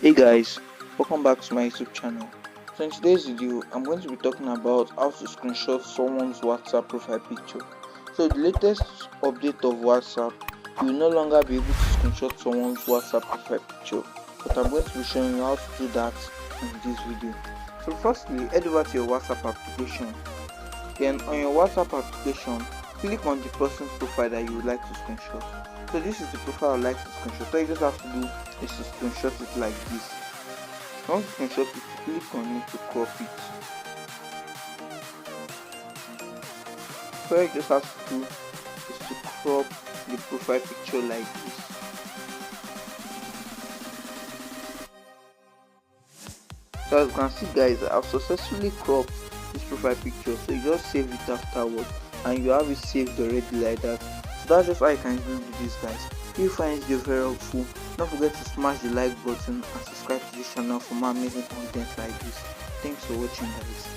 Hey guys, welcome back to my YouTube channel. So in today's video, I'm going to be talking about how to screenshot someone's WhatsApp profile picture. So the latest update of WhatsApp, you will no longer be able to screenshot someone's WhatsApp profile picture, but I'm going to be showing you how to do that in this video. So firstly, head over to your WhatsApp application. Then on your WhatsApp application, click on the person's profile that you would like to screenshot. So this is the profile I would like to screenshot. So you just have to do is to screenshot it like this. Once you screenshot it, click on it to crop it. So you just have to do is to crop the profile picture like this. So as you can see guys, I've successfully cropped this profile picture. So you just save it afterwards and you have it saved already like that. So that's just how you can do this guys. If you find this video very helpful, don't forget to smash the like button and subscribe to this channel for more amazing content like this. Thanks for watching guys.